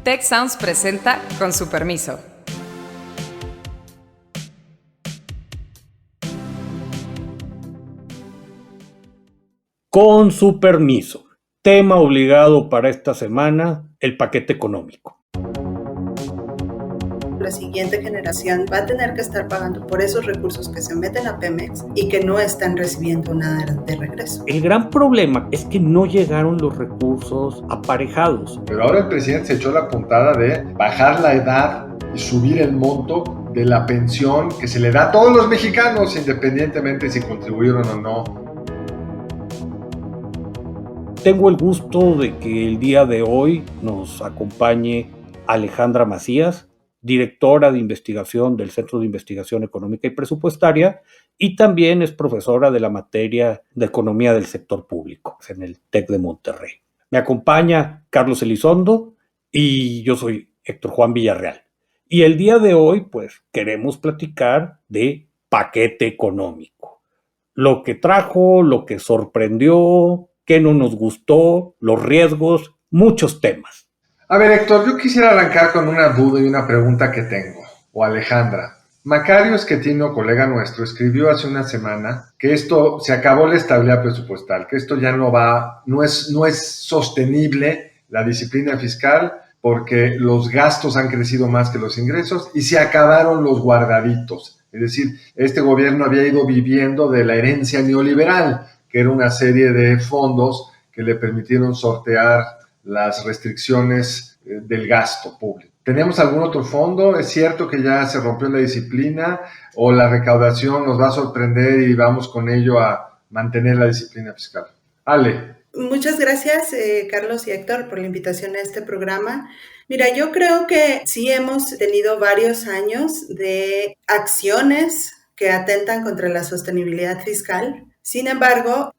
Tech Sounds presenta Con su permiso. Con su permiso. Tema obligado para esta semana, el paquete económico. La siguiente generación va a tener que estar pagando por esos recursos que se meten a Pemex y que no están recibiendo nada de regreso. El gran problema es que no llegaron los recursos aparejados. Pero ahora el presidente se echó la puntada de bajar la edad y subir el monto de la pensión que se le da a todos los mexicanos, independientemente si contribuyeron o no. Tengo el gusto de que el día de hoy nos acompañe Alejandra Macías, directora de investigación del Centro de Investigación Económica y Presupuestaria, y también es profesora de la materia de Economía del Sector Público en el TEC de Monterrey. Me acompaña Carlos Elizondo y yo soy Héctor Juan Villarreal. Y el día de hoy, pues, queremos platicar de paquete económico. Lo que trajo, lo que sorprendió, qué no nos gustó, los riesgos, muchos temas. A ver, Héctor, yo quisiera arrancar con una duda y una pregunta que tengo, o Alejandra. Macario Schettino, colega nuestro, escribió hace una semana que esto se acabó la estabilidad presupuestal, que esto ya no es sostenible la disciplina fiscal porque los gastos han crecido más que los ingresos y se acabaron los guardaditos. Es decir, este gobierno había ido viviendo de la herencia neoliberal, que era una serie de fondos que le permitieron sortear las restricciones del gasto público. ¿Tenemos algún otro fondo? ¿Es cierto que ya se rompió la disciplina o la recaudación nos va a sorprender y vamos con ello a mantener la disciplina fiscal? Ale. Muchas gracias, Carlos y Héctor, por la invitación a este programa. Mira, yo creo que sí hemos tenido varios años de acciones que atentan contra la sostenibilidad fiscal. Sin embargo,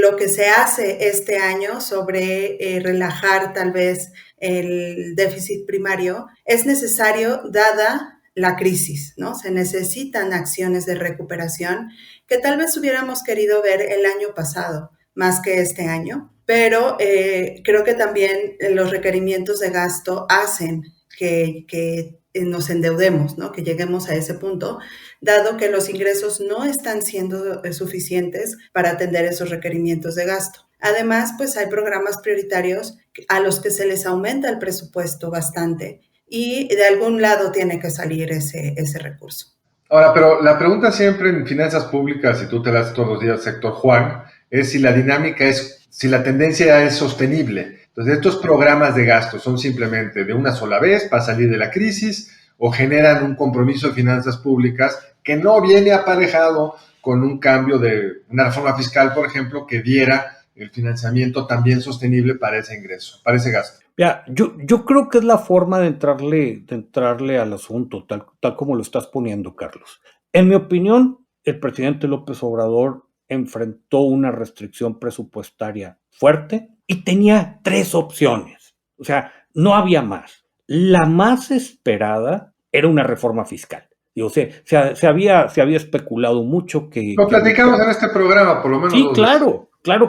lo que se hace este año sobre relajar tal vez el déficit primario es necesario dada la crisis, ¿no? Se necesitan acciones de recuperación que tal vez hubiéramos querido ver el año pasado, más que este año, pero creo que también los requerimientos de gasto hacen que nos endeudemos, ¿no? Que lleguemos a ese punto, dado que los ingresos no están siendo suficientes para atender esos requerimientos de gasto. Además, pues hay programas prioritarios a los que se les aumenta el presupuesto bastante y de algún lado tiene que salir ese recurso. Ahora, pero la pregunta siempre en finanzas públicas, y tú te la haces todos los días, Héctor Juan, es si la dinámica si la tendencia es sostenible. Entonces, estos programas de gasto son simplemente de una sola vez para salir de la crisis o generan un compromiso de finanzas públicas que no viene aparejado con un cambio de una reforma fiscal, por ejemplo, que diera el financiamiento también sostenible para ese ingreso, para ese gasto. Ya, yo creo que es la forma de entrarle al asunto, tal como lo estás poniendo, Carlos. En mi opinión, el presidente López Obrador enfrentó una restricción presupuestaria fuerte y tenía 3 opciones. O sea, no había más. La más esperada era una reforma fiscal. Digo, se había especulado mucho que... Lo platicamos en este programa, por lo menos. Sí, claro. Claro.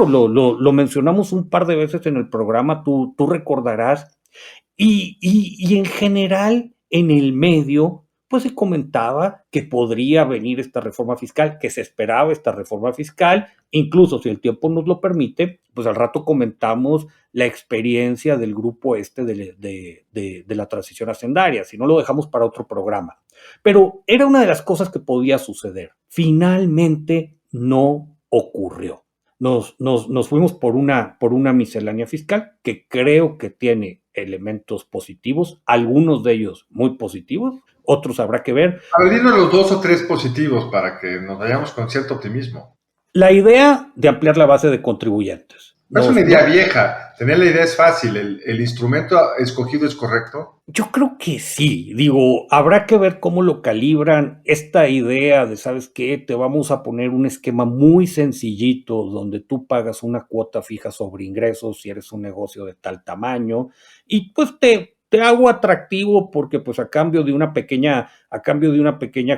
Lo mencionamos un par de veces en el programa, tú recordarás. Y en general, en el medio, pues se comentaba que podría venir esta reforma fiscal, que se esperaba esta reforma fiscal. Incluso si el tiempo nos lo permite, pues al rato comentamos la experiencia del grupo de la transición hacendaria, si no lo dejamos para otro programa. Pero era una de las cosas que podía suceder. Finalmente no ocurrió. Nos fuimos por una miscelánea fiscal que creo que tiene elementos positivos, algunos de ellos muy positivos, otros habrá que ver. A ver, dinos los 2 o 3 positivos para que nos vayamos con cierto optimismo. La idea de ampliar la base de contribuyentes. No es una idea vieja, tener la idea es fácil, el instrumento escogido es correcto. Yo creo que sí, digo, habrá que ver cómo lo calibran esta idea de, ¿sabes qué? Te vamos a poner un esquema muy sencillito donde tú pagas una cuota fija sobre ingresos si eres un negocio de tal tamaño y pues te hago atractivo porque pues a cambio de una pequeña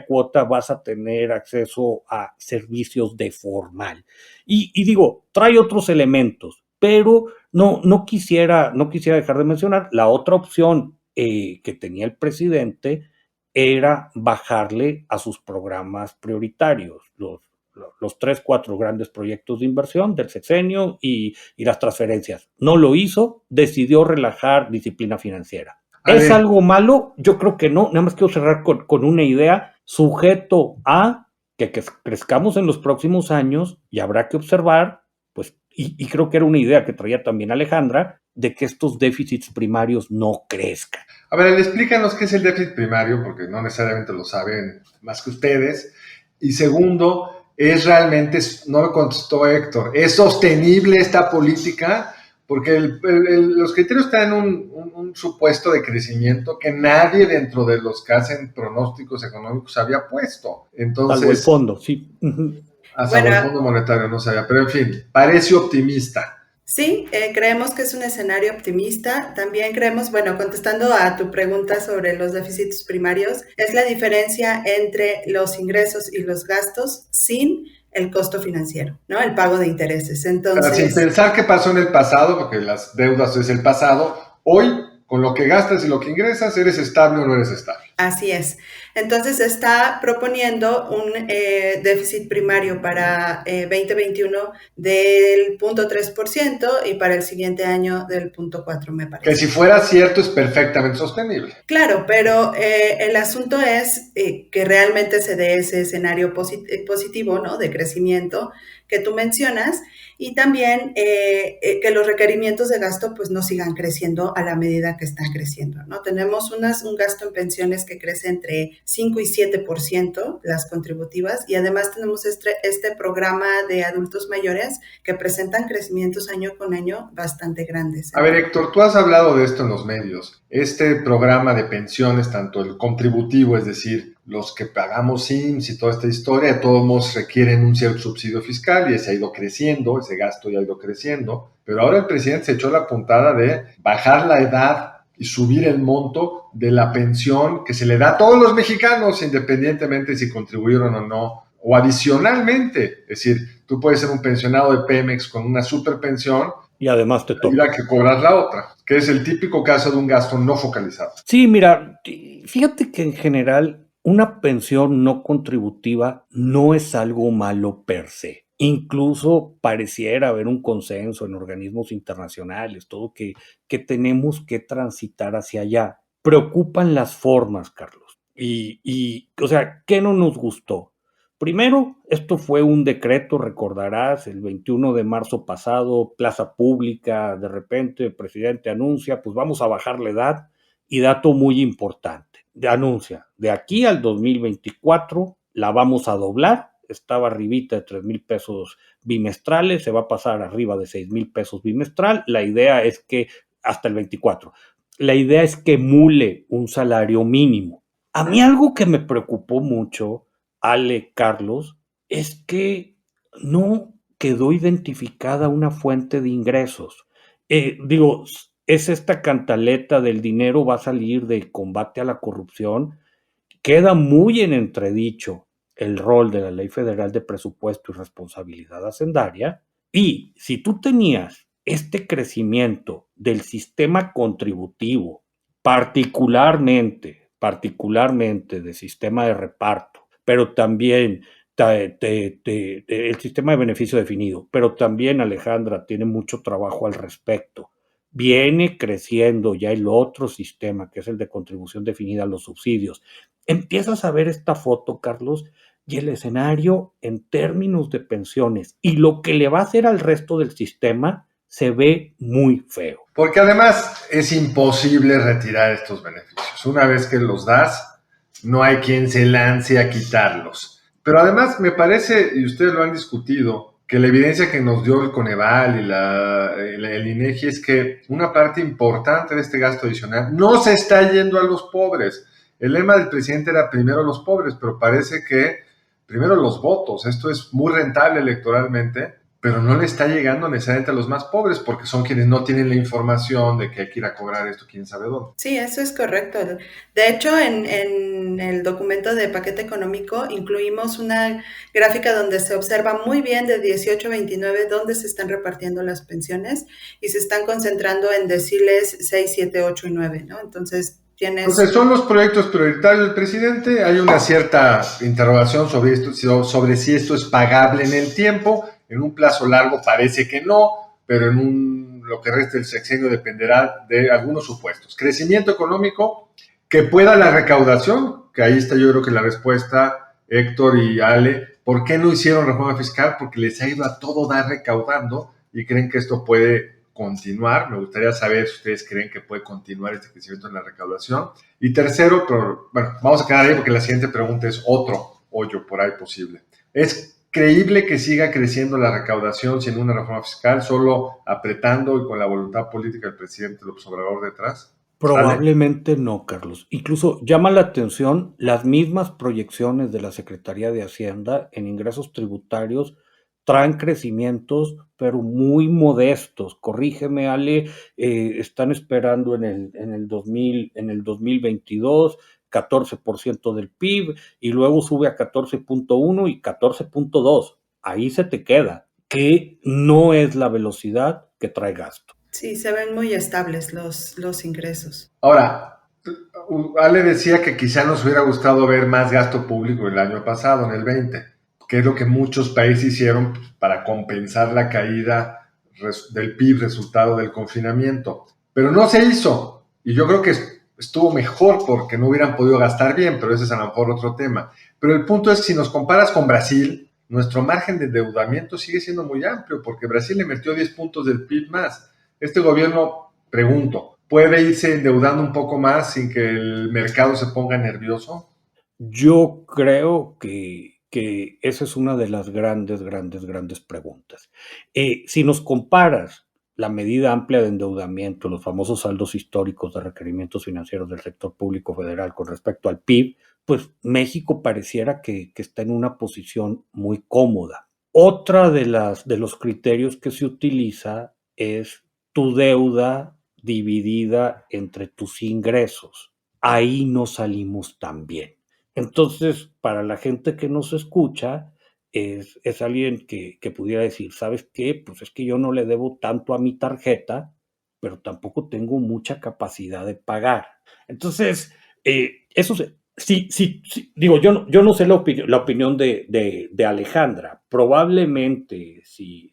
cuota vas a tener acceso a servicios de formal. Y digo, trae otros elementos, pero no quisiera dejar de mencionar, la otra opción que tenía el presidente era bajarle a sus programas prioritarios, los 3, 4 grandes proyectos de inversión del sexenio y las transferencias. No lo hizo, decidió relajar disciplina financiera. ¿Es algo malo? Yo creo que no. Nada más quiero cerrar con una idea, sujeto a que crezcamos en los próximos años y habrá que observar, pues, y creo que era una idea que traía también Alejandra, de que estos déficits primarios no crezcan. A ver, explícanos qué es el déficit primario, porque no necesariamente lo saben más que ustedes. Y segundo, es realmente, no me contestó Héctor, ¿es sostenible esta política? Porque los criterios están en un supuesto de crecimiento que nadie dentro de los que hacen pronósticos económicos había puesto. Entonces, salvo el fondo, sí. Hasta el Fondo Monetario no sabía, pero en fin, parece optimista. Sí, creemos que es un escenario optimista. También creemos, bueno, contestando a tu pregunta sobre los déficits primarios, es la diferencia entre los ingresos y los gastos sin el costo financiero, ¿no? El pago de intereses. Entonces, pero sin pensar qué pasó en el pasado, porque las deudas es el pasado, hoy, con lo que gastas y lo que ingresas, ¿eres estable o no eres estable? Así es. Entonces está proponiendo un déficit primario para 2021 del 0.3% y para el siguiente año del 0.4%, me parece. Que si fuera cierto es perfectamente sostenible. Claro, pero el asunto es que realmente se dé ese escenario positivo, ¿no? De crecimiento que tú mencionas, y también que los requerimientos de gasto pues no sigan creciendo a la medida que están creciendo, ¿no? Tenemos un gasto en pensiones que crece entre 5 y 7%, las contributivas, y además tenemos este programa de adultos mayores que presentan crecimientos año con año bastante grandes. A ver, Héctor, tú has hablado de esto en los medios. Este programa de pensiones, tanto el contributivo, es decir, los que pagamos IMSS y toda esta historia, de todos modos requieren un cierto subsidio fiscal y ese ha ido creciendo, ese gasto ya ha ido creciendo, pero ahora el presidente se echó la puntada de bajar la edad y subir el monto de la pensión que se le da a todos los mexicanos, independientemente si contribuyeron o no, o adicionalmente, es decir, tú puedes ser un pensionado de Pemex con una superpensión y además te toca. Y la que cobrar la otra, que es el típico caso de un gasto no focalizado. Sí, mira, fíjate que en general una pensión no contributiva no es algo malo per se. Incluso pareciera haber un consenso en organismos internacionales, todo que tenemos que transitar hacia allá. Preocupan las formas, Carlos. O sea, ¿qué no nos gustó? Primero, esto fue un decreto, recordarás, el 21 de marzo pasado, plaza pública, de repente el presidente anuncia, pues vamos a bajar la edad, y dato muy importante, anuncia, de aquí al 2024 la vamos a doblar, estaba arribita de 3,000 pesos bimestrales, se va a pasar arriba de 6,000 pesos bimestral, la idea es que, hasta el 24, la idea es que emule un salario mínimo. A mí algo que me preocupó mucho, Ale, Carlos, es que no quedó identificada una fuente de ingresos. Es esta cantaleta del dinero va a salir del combate a la corrupción. Queda muy en entredicho el rol de la Ley Federal de Presupuesto y Responsabilidad Hacendaria. Y si tú tenías este crecimiento del sistema contributivo, particularmente de sistema de reparto, pero también el sistema de beneficio definido, pero también Alejandra tiene mucho trabajo al respecto. Viene creciendo ya el otro sistema, que es el de contribución definida a los subsidios. Empiezas a ver esta foto, Carlos, y el escenario en términos de pensiones y lo que le va a hacer al resto del sistema se ve muy feo. Porque además es imposible retirar estos beneficios. Una vez que los das, no hay quien se lance a quitarlos. Pero además me parece, y ustedes lo han discutido, que la evidencia que nos dio el Coneval y el INEGI es que una parte importante de este gasto adicional no se está yendo a los pobres. El lema del presidente era primero los pobres, pero parece que primero los votos. Esto es muy rentable electoralmente, pero no le está llegando necesariamente a los más pobres, porque son quienes no tienen la información de que hay que ir a cobrar esto, quién sabe dónde. Sí, eso es correcto. De hecho, en el documento de paquete económico incluimos una gráfica donde se observa muy bien de 18 a 29 dónde se están repartiendo las pensiones y se están concentrando en deciles 6, 7, 8 y 9, ¿no? Entonces, Entonces, son los proyectos prioritarios del presidente. Hay una cierta interrogación sobre esto, sobre si esto es pagable en el tiempo. En un plazo largo parece que no, pero lo que resta del sexenio dependerá de algunos supuestos. Crecimiento económico, que pueda la recaudación, que ahí está yo creo que la respuesta, Héctor y Ale. ¿Por qué no hicieron reforma fiscal? Porque les ha ido a todo dar recaudando y creen que esto puede continuar. Me gustaría saber si ustedes creen que puede continuar este crecimiento en la recaudación. Y tercero, pero bueno, vamos a quedar ahí porque la siguiente pregunta es otro hoyo por ahí posible. ¿Es creíble que siga creciendo la recaudación sin una reforma fiscal, solo apretando y con la voluntad política del presidente López Obrador detrás? Probablemente no, Carlos. Incluso llama la atención las mismas proyecciones de la Secretaría de Hacienda en ingresos tributarios traen crecimientos, pero muy modestos. Corrígeme, Ale, están esperando en el 2022 14% del PIB y luego sube a 14.1 y 14.2. Ahí se te queda, que no es la velocidad que trae gasto. Sí, se ven muy estables los ingresos. Ahora, Ale decía que quizá nos hubiera gustado ver más gasto público el año pasado, en el 20, que es lo que muchos países hicieron para compensar la caída del PIB resultado del confinamiento. Pero no se hizo, y yo creo que estuvo mejor porque no hubieran podido gastar bien, pero ese es a lo mejor otro tema. Pero el punto es que si nos comparas con Brasil, nuestro margen de endeudamiento sigue siendo muy amplio, porque Brasil le metió 10 puntos del PIB más. Este gobierno, pregunto, ¿puede irse endeudando un poco más sin que el mercado se ponga nervioso? Yo creo que esa es una de las grandes preguntas. Si nos comparas la medida amplia de endeudamiento, los famosos saldos históricos de requerimientos financieros del sector público federal con respecto al PIB, pues México pareciera que está en una posición muy cómoda. Otra de los criterios que se utiliza es tu deuda dividida entre tus ingresos. Ahí no salimos tan bien. Entonces, para la gente que nos escucha, es alguien que pudiera decir, ¿sabes qué? Pues es que yo no le debo tanto a mi tarjeta, pero tampoco tengo mucha capacidad de pagar. Entonces, eso sí, digo, yo no sé la opinión de Alejandra. Probablemente si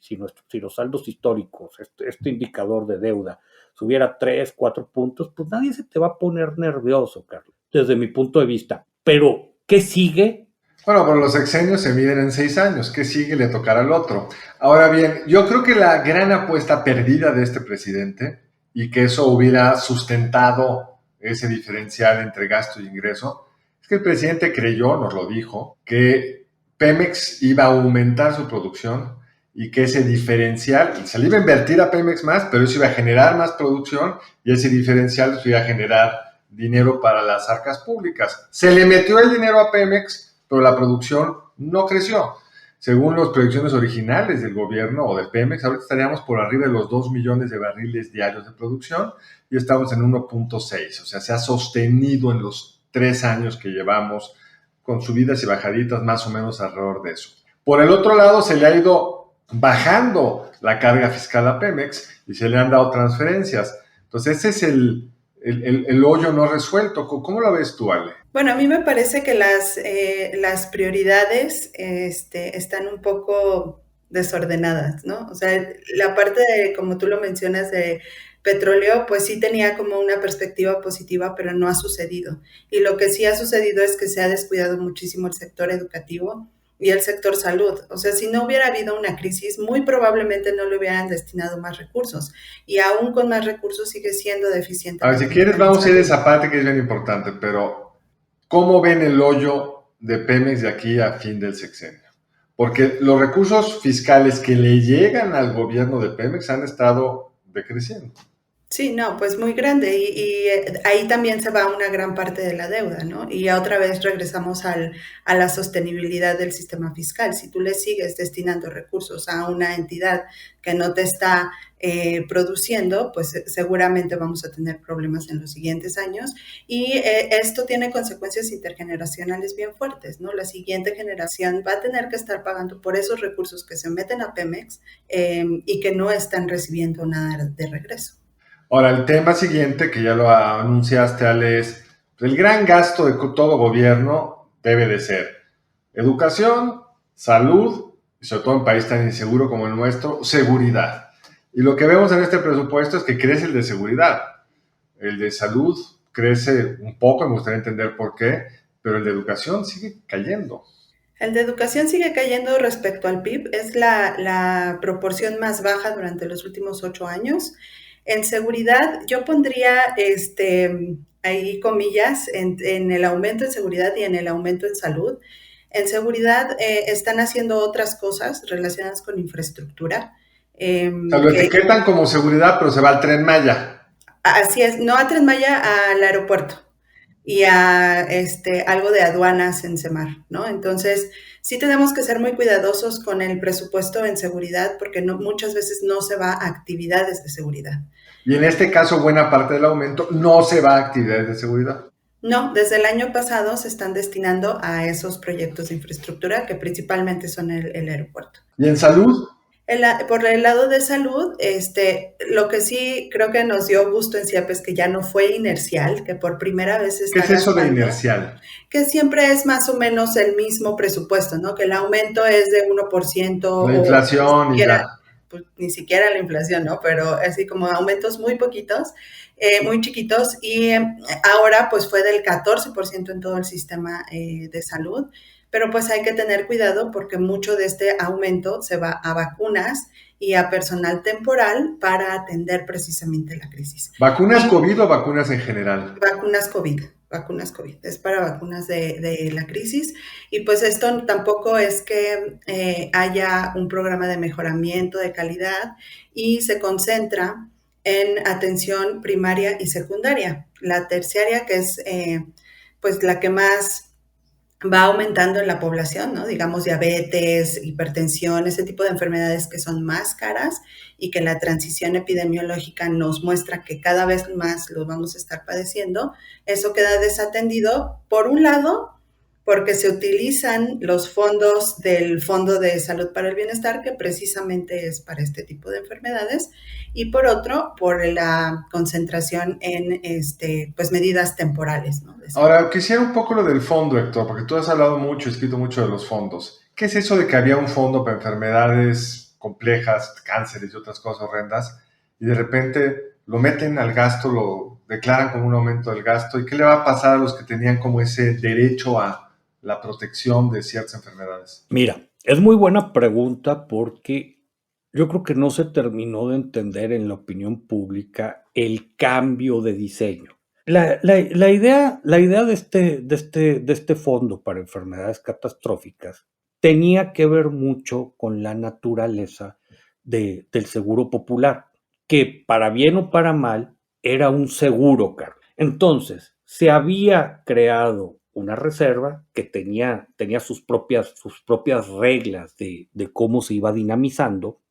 los saldos históricos, este indicador de deuda, subiera 3, 4 puntos, pues nadie se te va a poner nervioso, Carlos, desde mi punto de vista. Pero, ¿qué sigue? Bueno, pero los sexenios se miden en 6 años. ¿Qué sigue? Le tocará al otro. Ahora bien, yo creo que la gran apuesta perdida de este presidente, y que eso hubiera sustentado ese diferencial entre gasto y ingreso, es que el presidente creyó, nos lo dijo, que Pemex iba a aumentar su producción y que ese diferencial, se le iba a invertir a Pemex más, pero eso iba a generar más producción y ese diferencial iba a generar dinero para las arcas públicas. Se le metió el dinero a Pemex, pero la producción no creció. Según las proyecciones originales del gobierno o de Pemex, ahorita estaríamos por arriba de los 2 millones de barriles diarios de producción y estamos en 1.6. O sea, se ha sostenido en los 3 años que llevamos con subidas y bajaditas más o menos alrededor de eso. Por el otro lado, se le ha ido bajando la carga fiscal a Pemex y se le han dado transferencias. Entonces, ese es el hoyo no resuelto. ¿Cómo lo ves tú, Ale? Bueno, a mí me parece que las prioridades están un poco desordenadas, ¿no? O sea, la parte de, como tú lo mencionas, de petróleo, pues sí tenía como una perspectiva positiva, pero no ha sucedido. Y lo que sí ha sucedido es que se ha descuidado muchísimo el sector educativo y el sector salud. O sea, si no hubiera habido una crisis, muy probablemente no le hubieran destinado más recursos. Y aún con más recursos sigue siendo deficiente. A ver, si quieres vamos a ir a esa parte que es bien importante, pero ¿cómo ven el hoyo de Pemex de aquí a fin del sexenio? Porque los recursos fiscales que le llegan al gobierno de Pemex han estado decreciendo. Sí, no, pues muy grande y ahí también se va una gran parte de la deuda, ¿no? Y otra vez regresamos a la sostenibilidad del sistema fiscal. Si tú le sigues destinando recursos a una entidad que no te está produciendo, pues seguramente vamos a tener problemas en los siguientes años y esto tiene consecuencias intergeneracionales bien fuertes, ¿no? La siguiente generación va a tener que estar pagando por esos recursos que se meten a Pemex y que no están recibiendo nada de regreso. Ahora, el tema siguiente, que ya lo anunciaste, Ale, es el gran gasto de todo gobierno debe de ser educación, salud, y sobre todo en un país tan inseguro como el nuestro, seguridad. Y lo que vemos en este presupuesto es que crece el de seguridad. El de salud crece un poco, me gustaría entender por qué, pero el de educación sigue cayendo. El de educación sigue cayendo respecto al PIB, es la proporción más baja durante los últimos 8 años. En seguridad, yo pondría ahí comillas en el aumento en seguridad y en el aumento en salud. En seguridad están haciendo otras cosas relacionadas con infraestructura. O sea, lo etiquetan como seguridad, pero se va al Tren Maya. Así es, no a Tren Maya, al aeropuerto y a algo de aduanas en Semar, ¿no? Entonces, sí tenemos que ser muy cuidadosos con el presupuesto en seguridad porque muchas veces no se va a actividades de seguridad. Y en este caso, buena parte del aumento no se va a actividades de seguridad. No, desde el año pasado se están destinando a esos proyectos de infraestructura que principalmente son el aeropuerto. ¿Y en salud? Por el lado de salud, lo que sí creo que nos dio gusto en CIEP es que ya no fue inercial, que por primera vez está ¿Qué es eso de gastando, inercial? que siempre es más o menos el mismo presupuesto, ¿no? Que el aumento es de 1% La o inflación y ya. pues, ni siquiera la inflación, ¿no? Pero así como aumentos muy poquitos, muy chiquitos, y ahora pues fue del 14% en todo el sistema de salud, pero pues hay que tener cuidado porque mucho de este aumento se va a vacunas y a personal temporal para atender precisamente la crisis. ¿Vacunas Y COVID o vacunas en general? vacunas COVID, es para vacunas de la crisis y pues esto tampoco es que haya un programa de mejoramiento de calidad y se concentra en atención primaria y secundaria. La terciaria, que es pues la que más va aumentando en la población, ¿no? Digamos diabetes, hipertensión, ese tipo de enfermedades que son más caras y que la transición epidemiológica nos muestra que cada vez más los vamos a estar padeciendo. Eso queda desatendido, por un lado, porque se utilizan los fondos del Fondo de Salud para el Bienestar, que precisamente es para este tipo de enfermedades, y por otro, por la concentración en pues medidas temporales, ¿no? Ahora, quisiera un poco lo del fondo, Héctor, porque tú has hablado mucho, escrito mucho de los fondos. ¿Qué es eso de que había un fondo para enfermedades complejas, cánceres y otras cosas horrendas, y de repente lo meten al gasto, lo declaran como un aumento del gasto? ¿Y qué le va a pasar a los que tenían como ese derecho a la protección de ciertas enfermedades? Mira, es muy buena pregunta porque yo creo que no se terminó de entender en la opinión pública el cambio de diseño. La idea de este fondo para enfermedades catastróficas tenía que ver mucho con la naturaleza del seguro popular, que para bien o para mal era un seguro, Carlos. Entonces, se había creado una reserva que tenía sus propias reglas de cómo se iba dinamizando,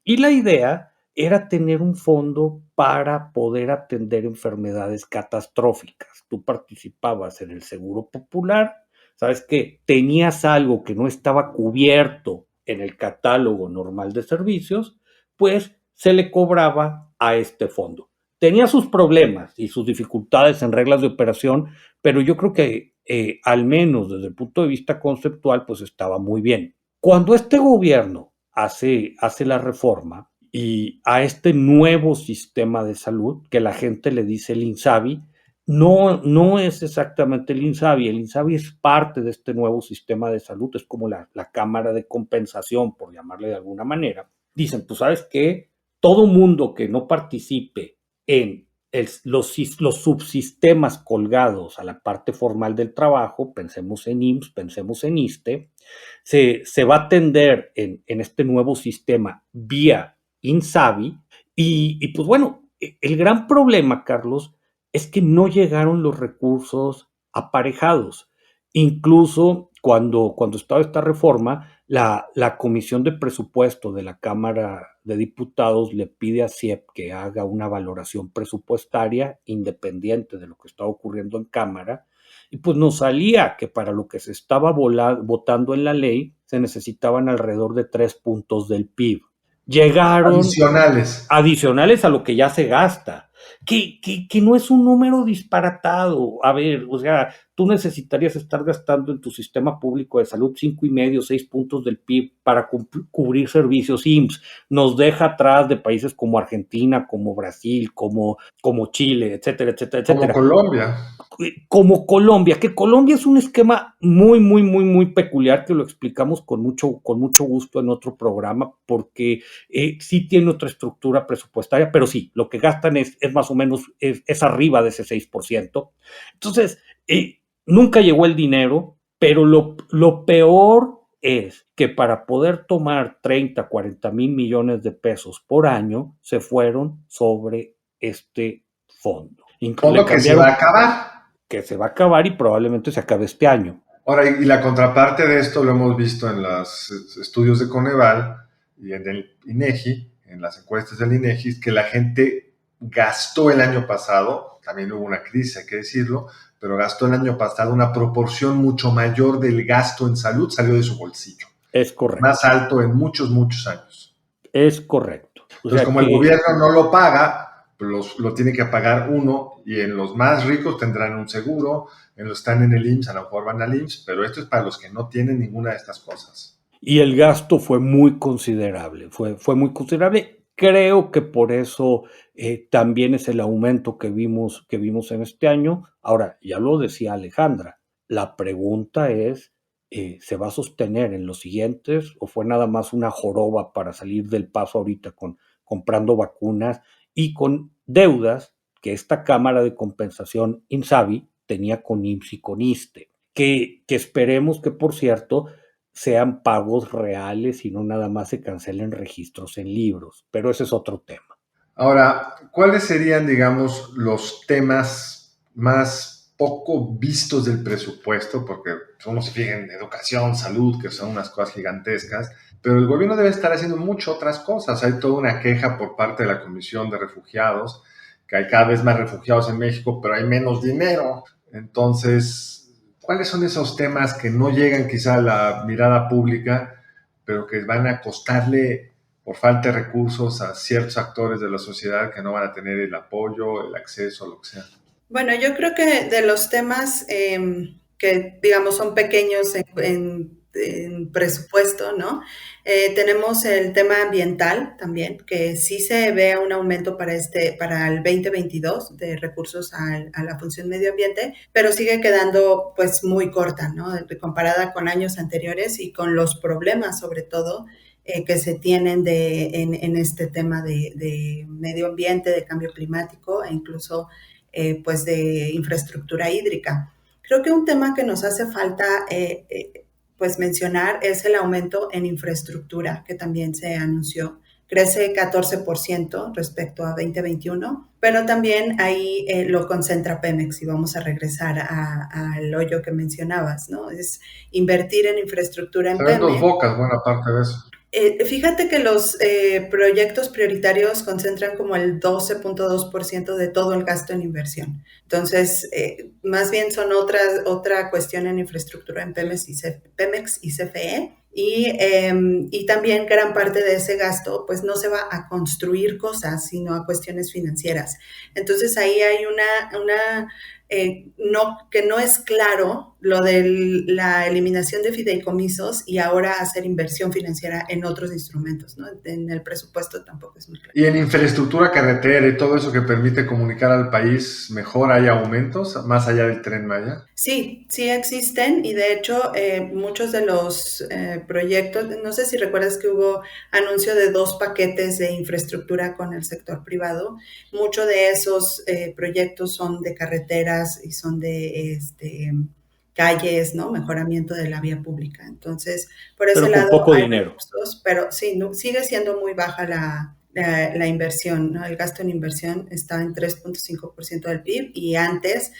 y la idea era tener un fondo para poder atender enfermedades catastróficas. Tú participabas en el seguro popular, sabes que tenías algo que no estaba cubierto en el catálogo normal de servicios, pues se le cobraba a este fondo. Tenía sus problemas y sus dificultades en reglas de operación, pero yo creo que al menos desde el punto de vista conceptual, pues estaba muy bien. Cuando este gobierno hace la reforma y a este nuevo sistema de salud, que la gente le dice el INSABI, no es exactamente el INSABI es parte de este nuevo sistema de salud, es como la cámara de compensación, por llamarle de alguna manera. Dicen, pues sabes qué, todo mundo que no participe en los subsistemas colgados a la parte formal del trabajo, pensemos en IMSS, pensemos en ISSSTE, se va a atender en este nuevo sistema vía INSABI y pues bueno, El gran problema, Carlos, es que no llegaron los recursos aparejados. Incluso cuando estaba esta reforma, la Comisión de Presupuesto de la Cámara de Diputados le pide a CIEP que haga una valoración presupuestaria independiente de lo que estaba ocurriendo en Cámara, y pues nos salía que para lo que se estaba votando en la ley se necesitaban alrededor de 3 puntos del PIB. Llegaron adicionales a lo que ya se gasta, que no es un número disparatado. A ver, o sea, tú necesitarías estar gastando en tu sistema público de salud 5,5, 6 puntos del PIB para cubrir servicios IMSS. Nos deja atrás de países como Argentina, como Brasil, como Chile, etcétera, etcétera, etcétera. Como Colombia, que Colombia es un esquema muy, muy, muy, muy peculiar, que lo explicamos con mucho gusto en otro programa, porque sí tiene otra estructura presupuestaria, pero sí, lo que gastan es más o menos, es arriba de ese 6%. Entonces, nunca llegó el dinero, pero lo peor es que para poder tomar 30, 40 mil millones de pesos por año, se fueron sobre este fondo. Fondo que se va a acabar. Que se va a acabar y probablemente se acabe este año. Ahora, y la contraparte de esto lo hemos visto en los estudios de Coneval y en el INEGI, en las encuestas del INEGI, es que la gente gastó el año pasado, también hubo una crisis, hay que decirlo, pero gastó el año pasado una proporción mucho mayor del gasto en salud, salió de su bolsillo. Es correcto. Más alto en muchos, muchos años. Es correcto. Entonces, como el gobierno no lo paga, lo tiene que pagar uno, y en los más ricos tendrán un seguro, en los que están en el IMSS a lo mejor van al IMSS, pero esto es para los que no tienen ninguna de estas cosas. Y el gasto fue muy considerable, fue muy considerable. Creo que por eso también es el aumento que vimos en este año. Ahora, ya lo decía Alejandra, la pregunta es, ¿se va a sostener en los siguientes o fue nada más una joroba para salir del paso ahorita comprando vacunas y con deudas que esta Cámara de Compensación INSABI tenía con IMSS y con ISSSTE, que esperemos que, por cierto, sean pagos reales y no nada más se cancelen registros en libros, pero ese es otro tema. Ahora, ¿cuáles serían, digamos, los temas más poco vistos del presupuesto? Porque uno se fija en educación, salud, que son unas cosas gigantescas, pero el gobierno debe estar haciendo muchas otras cosas. Hay toda una queja por parte de la Comisión de Refugiados, que hay cada vez más refugiados en México, pero hay menos dinero. Entonces, ¿cuáles son esos temas que no llegan quizá a la mirada pública, pero que van a costarle, por falta de recursos, a ciertos actores de la sociedad que no van a tener el apoyo, el acceso, lo que sea? Bueno, yo creo que de los temas que, digamos, son pequeños en presupuesto, ¿no? Tenemos el tema ambiental también, que sí se ve un aumento para el 2022 de recursos a la función medio ambiente, pero sigue quedando pues muy corta, ¿no? Comparada con años anteriores y con los problemas, sobre todo, que se tienen en este tema de medio ambiente, de cambio climático e incluso pues de infraestructura hídrica. Creo que un tema que nos hace falta pues mencionar es el aumento en infraestructura, que también se anunció. Crece 14% respecto a 2021, pero también ahí lo concentra Pemex, y vamos a regresar al hoyo que mencionabas, ¿no? Es invertir en infraestructura en Pemex. Dos bocas, buena parte de eso. Fíjate que los proyectos prioritarios concentran como el 12.2% de todo el gasto en inversión. Entonces, más bien son otra cuestión en infraestructura en Pemex y CFE. Y también gran parte de ese gasto pues no se va a construir cosas, sino a cuestiones financieras. Entonces ahí hay que no es claro lo de la eliminación de fideicomisos y ahora hacer inversión financiera en otros instrumentos, ¿no? En el presupuesto tampoco es muy claro. Y en infraestructura carretera y todo eso que permite comunicar al país mejor, ¿hay aumentos más allá del Tren Maya? Sí existen, y de hecho muchos de los proyectos, no sé si recuerdas que hubo anuncio de 2 paquetes de infraestructura con el sector privado. Muchos de esos proyectos son de carreteras y son de calles, ¿no? Mejoramiento de la vía pública. Entonces, por ese lado poco hay dinero. recursos, pero sí, sigue siendo muy baja la inversión, ¿no? El gasto en inversión está en 3.5% del PIB y antes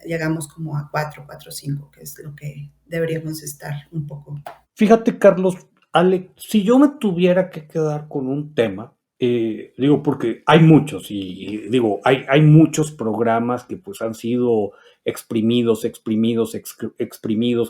llegamos como a 4.5, que es lo que deberíamos estar un poco. Fíjate, Carlos, Ale, si yo me tuviera que quedar con un tema, digo, porque hay muchos, y digo, hay muchos programas que pues han sido exprimidos,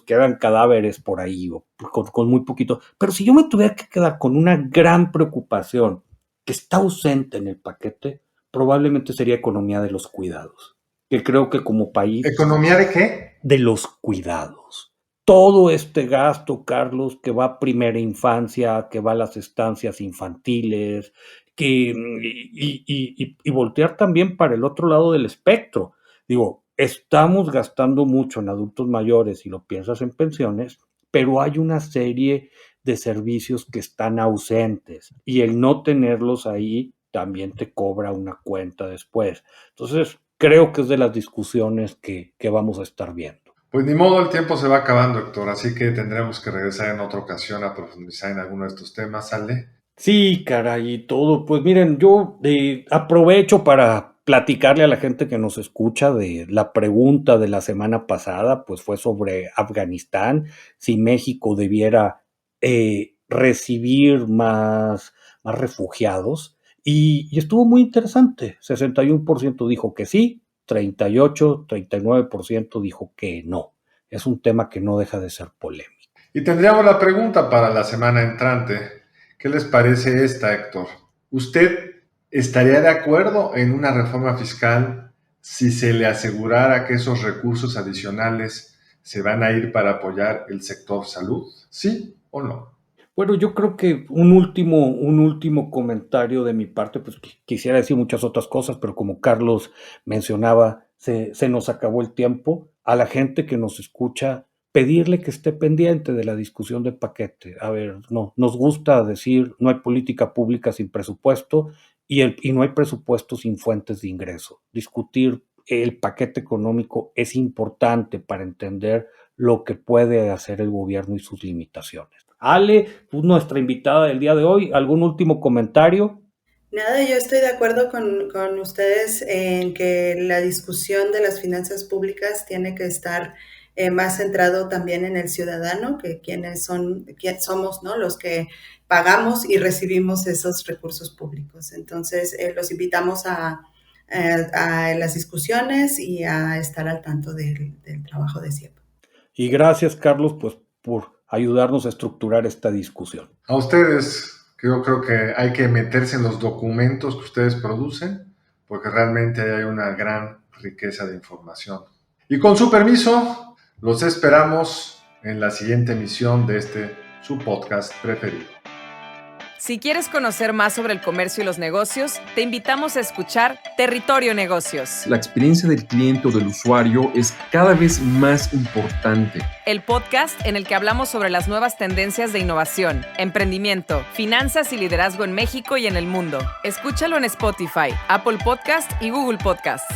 quedan cadáveres por ahí, o con muy poquito, pero si yo me tuviera que quedar con una gran preocupación que está ausente en el paquete, probablemente sería economía de los cuidados, que creo que como país... ¿Economía de qué? De los cuidados. Todo este gasto, Carlos, que va a primera infancia, que va a las estancias infantiles, y voltear también para el otro lado del espectro. Digo, estamos gastando mucho en adultos mayores, si lo piensas en pensiones, pero hay una serie de servicios que están ausentes y el no tenerlos ahí también te cobra una cuenta después. Entonces, creo que es de las discusiones que vamos a estar viendo. Pues ni modo, el tiempo se va acabando, Héctor, así que tendremos que regresar en otra ocasión a profundizar en alguno de estos temas, ¿sale? Sí, caray, y todo. Pues miren, yo aprovecho para platicarle a la gente que nos escucha de la pregunta de la semana pasada, pues fue sobre Afganistán, si México debiera recibir más refugiados, y estuvo muy interesante. 61% dijo que sí, 39% dijo que no. Es un tema que no deja de ser polémico. Y tendríamos la pregunta para la semana entrante. ¿Qué les parece esta, Héctor? ¿Usted estaría de acuerdo en una reforma fiscal si se le asegurara que esos recursos adicionales se van a ir para apoyar el sector salud? ¿Sí o no? Bueno, yo creo que un último comentario de mi parte, pues quisiera decir muchas otras cosas, pero como Carlos mencionaba, se nos acabó el tiempo. A la gente que nos escucha, pedirle que esté pendiente de la discusión del paquete. A ver, no, nos gusta decir, no hay política pública sin presupuesto y no hay presupuesto sin fuentes de ingreso. Discutir el paquete económico es importante para entender lo que puede hacer el gobierno y sus limitaciones. Ale, tú nuestra invitada del día de hoy, ¿algún último comentario? Nada, yo estoy de acuerdo con ustedes en que la discusión de las finanzas públicas tiene que estar más centrado también en el ciudadano, que quiénes somos, ¿no? Los que pagamos y recibimos esos recursos públicos. Entonces, los invitamos a las discusiones y a estar al tanto del trabajo de CIEP. Y gracias, Carlos, pues por ayudarnos a estructurar esta discusión. A ustedes, que yo creo que hay que meterse en los documentos que ustedes producen, porque realmente hay una gran riqueza de información. Y con su permiso, los esperamos en la siguiente emisión de su podcast preferido. Si quieres conocer más sobre el comercio y los negocios, te invitamos a escuchar Territorio Negocios. La experiencia del cliente o del usuario es cada vez más importante. El podcast en el que hablamos sobre las nuevas tendencias de innovación, emprendimiento, finanzas y liderazgo en México y en el mundo. Escúchalo en Spotify, Apple Podcast y Google Podcast.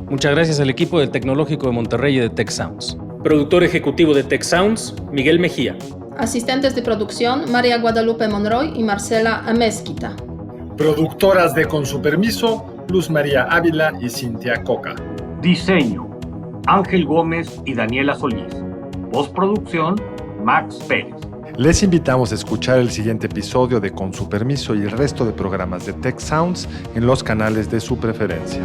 Muchas gracias al equipo del Tecnológico de Monterrey y de Tech Sounds. Productor ejecutivo de Tech Sounds, Miguel Mejía. Asistentes de producción, María Guadalupe Monroy y Marcela Amezquita. Productoras de Con su permiso, Luz María Ávila y Cintia Coca. Diseño, Ángel Gómez y Daniela Solís. Postproducción, Max Pérez. Les invitamos a escuchar el siguiente episodio de Con su permiso y el resto de programas de Tech Sounds en los canales de su preferencia.